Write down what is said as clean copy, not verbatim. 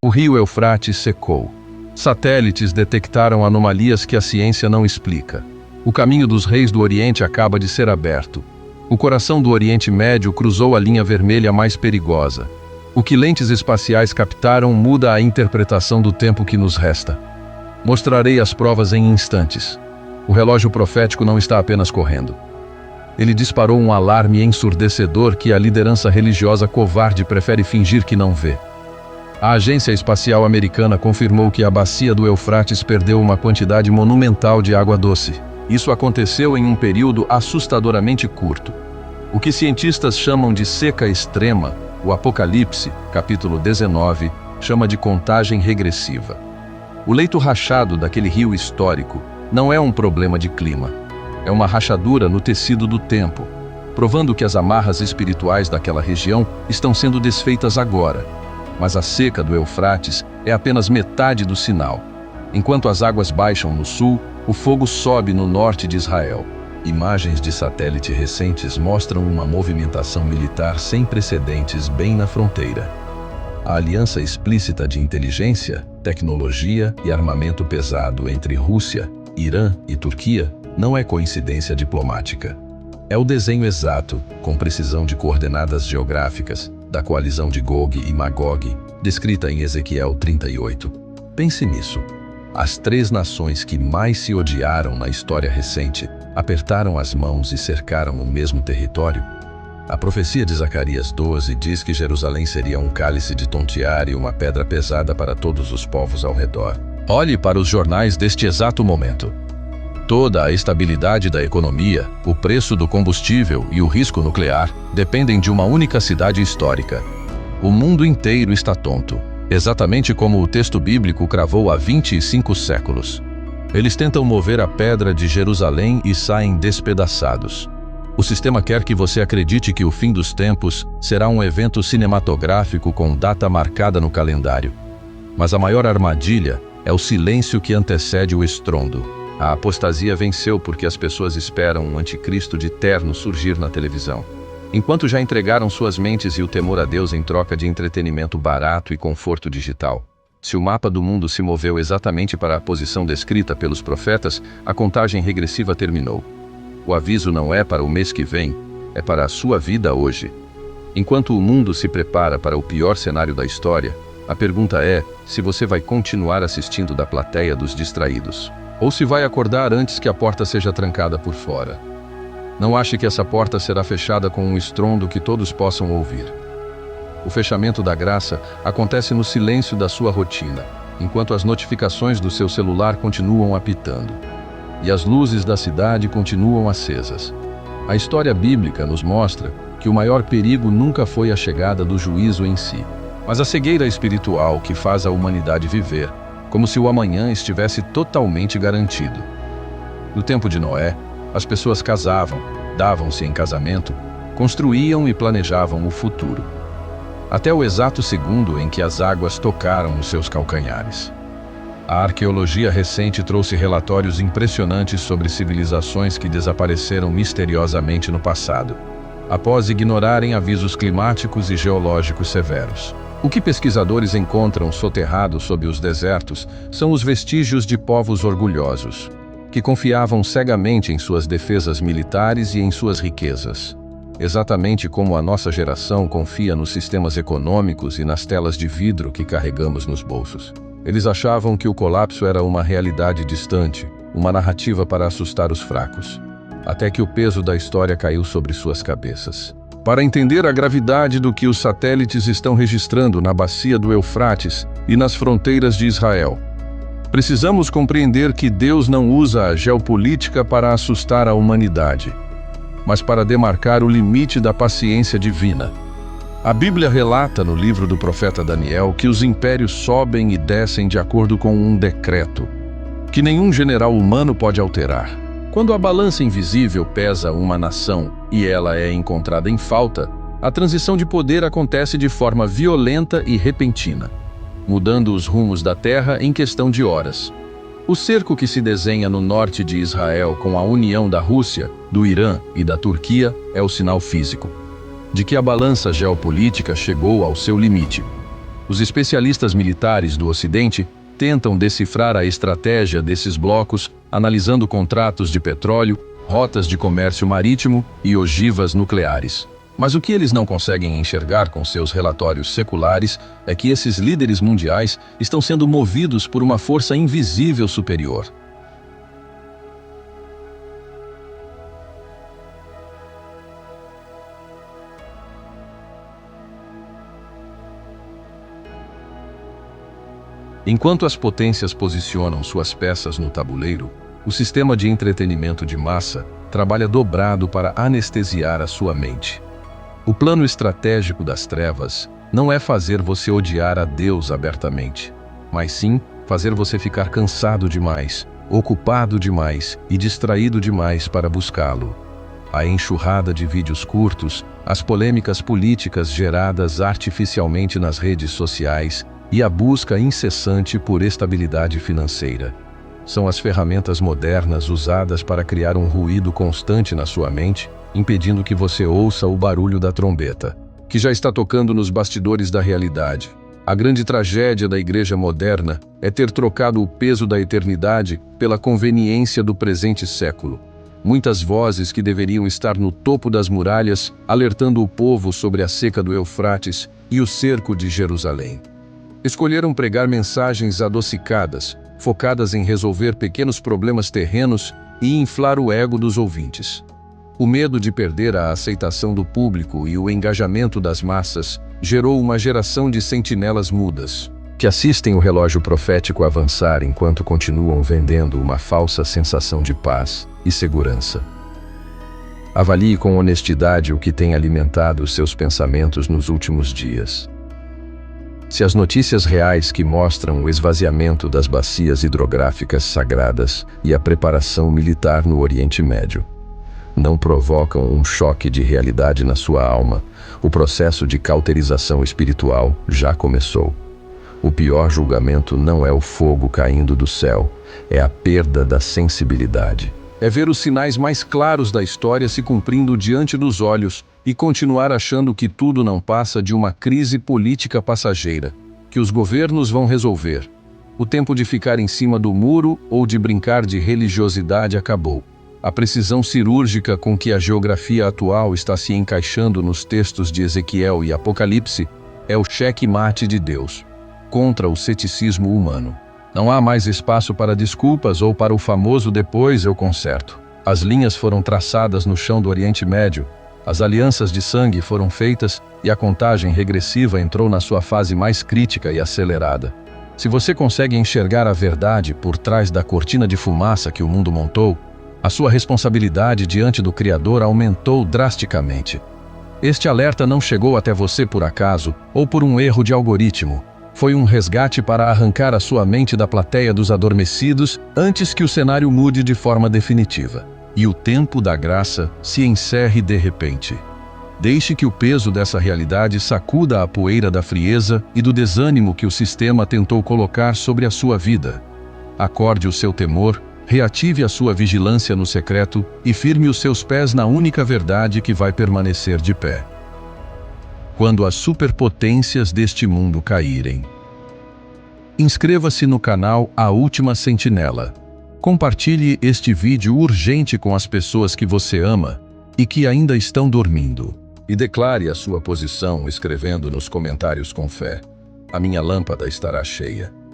O rio Eufrates secou. Satélites detectaram anomalias que a ciência não explica. O caminho dos reis do Oriente acaba de ser aberto. O coração do Oriente Médio cruzou a linha vermelha mais perigosa. O que lentes espaciais captaram muda a interpretação do tempo que nos resta. Mostrarei as provas em instantes. O relógio profético não está apenas correndo. Ele disparou um alarme ensurdecedor que a liderança religiosa covarde prefere fingir que não vê. A Agência Espacial Americana confirmou que a bacia do Eufrates perdeu uma quantidade monumental de água doce. Isso aconteceu em um período assustadoramente curto. O que cientistas chamam de seca extrema, o Apocalipse, capítulo 19, chama de contagem regressiva. O leito rachado daquele rio histórico não é um problema de clima. É uma rachadura no tecido do tempo, provando que as amarras espirituais daquela região estão sendo desfeitas agora. Mas a seca do Eufrates é apenas metade do sinal. Enquanto as águas baixam no sul, o fogo sobe no norte de Israel. Imagens de satélite recentes mostram uma movimentação militar sem precedentes bem na fronteira. A aliança explícita de inteligência, tecnologia e armamento pesado entre Rússia, Irã e Turquia não é coincidência diplomática. É o desenho exato, com precisão de coordenadas geográficas, da coalizão de Gog e Magog, descrita em Ezequiel 38. Pense nisso. As três nações que mais se odiaram na história recente apertaram as mãos e cercaram o mesmo território. A profecia de Zacarias 12 diz que Jerusalém seria um cálice de tontear e uma pedra pesada para todos os povos ao redor. Olhe para os jornais deste exato momento. Toda a estabilidade da economia, o preço do combustível e o risco nuclear dependem de uma única cidade histórica. O mundo inteiro está tonto, exatamente como o texto bíblico cravou há 25 séculos. Eles tentam mover a pedra de Jerusalém e saem despedaçados. O sistema quer que você acredite que o fim dos tempos será um evento cinematográfico com data marcada no calendário. Mas a maior armadilha é o silêncio que antecede o estrondo. A apostasia venceu porque as pessoas esperam um anticristo de terno surgir na televisão, enquanto já entregaram suas mentes e o temor a Deus em troca de entretenimento barato e conforto digital. Se o mapa do mundo se moveu exatamente para a posição descrita pelos profetas, a contagem regressiva terminou. O aviso não é para o mês que vem, é para a sua vida hoje. Enquanto o mundo se prepara para o pior cenário da história, a pergunta é se você vai continuar assistindo da plateia dos distraídos, ou se vai acordar antes que a porta seja trancada por fora. Não ache que essa porta será fechada com um estrondo que todos possam ouvir. O fechamento da graça acontece no silêncio da sua rotina, enquanto as notificações do seu celular continuam apitando, e as luzes da cidade continuam acesas. A história bíblica nos mostra que o maior perigo nunca foi a chegada do juízo em si, mas a cegueira espiritual que faz a humanidade viver, como se o amanhã estivesse totalmente garantido. No tempo de Noé, as pessoas casavam, davam-se em casamento, construíam e planejavam o futuro, até o exato segundo em que as águas tocaram os seus calcanhares. A arqueologia recente trouxe relatórios impressionantes sobre civilizações que desapareceram misteriosamente no passado, após ignorarem avisos climáticos e geológicos severos. O que pesquisadores encontram soterrado sob os desertos são os vestígios de povos orgulhosos, que confiavam cegamente em suas defesas militares e em suas riquezas. Exatamente como a nossa geração confia nos sistemas econômicos e nas telas de vidro que carregamos nos bolsos. Eles achavam que o colapso era uma realidade distante, uma narrativa para assustar os fracos, até que o peso da história caiu sobre suas cabeças. Para entender a gravidade do que os satélites estão registrando na bacia do Eufrates e nas fronteiras de Israel, precisamos compreender que Deus não usa a geopolítica para assustar a humanidade, mas para demarcar o limite da paciência divina. A Bíblia relata no livro do profeta Daniel que os impérios sobem e descem de acordo com um decreto, que nenhum general humano pode alterar. Quando a balança invisível pesa uma nação e ela é encontrada em falta, a transição de poder acontece de forma violenta e repentina, mudando os rumos da terra em questão de horas. O cerco que se desenha no norte de Israel com a união da Rússia, do Irã e da Turquia é o sinal físico de que a balança geopolítica chegou ao seu limite. Os especialistas militares do Ocidente tentam decifrar a estratégia desses blocos, analisando contratos de petróleo, rotas de comércio marítimo e ogivas nucleares. Mas o que eles não conseguem enxergar com seus relatórios seculares é que esses líderes mundiais estão sendo movidos por uma força invisível superior. Enquanto as potências posicionam suas peças no tabuleiro, o sistema de entretenimento de massa trabalha dobrado para anestesiar a sua mente. O plano estratégico das trevas não é fazer você odiar a Deus abertamente, mas sim fazer você ficar cansado demais, ocupado demais e distraído demais para buscá-lo. A enxurrada de vídeos curtos, as polêmicas políticas geradas artificialmente nas redes sociais e a busca incessante por estabilidade financeira são as ferramentas modernas usadas para criar um ruído constante na sua mente, impedindo que você ouça o barulho da trombeta, que já está tocando nos bastidores da realidade. A grande tragédia da igreja moderna é ter trocado o peso da eternidade pela conveniência do presente século. Muitas vozes que deveriam estar no topo das muralhas, alertando o povo sobre a seca do Eufrates e o cerco de Jerusalém. Escolheram pregar mensagens adocicadas, focadas em resolver pequenos problemas terrenos e inflar o ego dos ouvintes. O medo de perder a aceitação do público e o engajamento das massas gerou uma geração de sentinelas mudas, que assistem o relógio profético avançar enquanto continuam vendendo uma falsa sensação de paz e segurança. Avalie com honestidade o que tem alimentado seus pensamentos nos últimos dias. Se as notícias reais que mostram o esvaziamento das bacias hidrográficas sagradas e a preparação militar no Oriente Médio não provocam um choque de realidade na sua alma, o processo de cauterização espiritual já começou. O pior julgamento não é o fogo caindo do céu, é a perda da sensibilidade. É ver os sinais mais claros da história se cumprindo diante dos olhos e continuar achando que tudo não passa de uma crise política passageira, que os governos vão resolver. O tempo de ficar em cima do muro ou de brincar de religiosidade acabou. A precisão cirúrgica com que a geografia atual está se encaixando nos textos de Ezequiel e Apocalipse é o cheque-mate de Deus contra o ceticismo humano. Não há mais espaço para desculpas ou para o famoso "depois eu conserto". As linhas foram traçadas no chão do Oriente Médio, as alianças de sangue foram feitas e a contagem regressiva entrou na sua fase mais crítica e acelerada. Se você consegue enxergar a verdade por trás da cortina de fumaça que o mundo montou, a sua responsabilidade diante do Criador aumentou drasticamente. Este alerta não chegou até você por acaso ou por um erro de algoritmo. Foi um resgate para arrancar a sua mente da plateia dos adormecidos antes que o cenário mude de forma definitiva e o tempo da graça se encerre de repente. Deixe que o peso dessa realidade sacuda a poeira da frieza e do desânimo que o sistema tentou colocar sobre a sua vida. Acorde o seu temor, reative a sua vigilância no secreto e firme os seus pés na única verdade que vai permanecer de pé. Quando as superpotências deste mundo caírem. Inscreva-se no canal A Última Sentinela. Compartilhe este vídeo urgente com as pessoas que você ama e que ainda estão dormindo. E declare a sua posição escrevendo nos comentários com fé: a minha lâmpada estará cheia.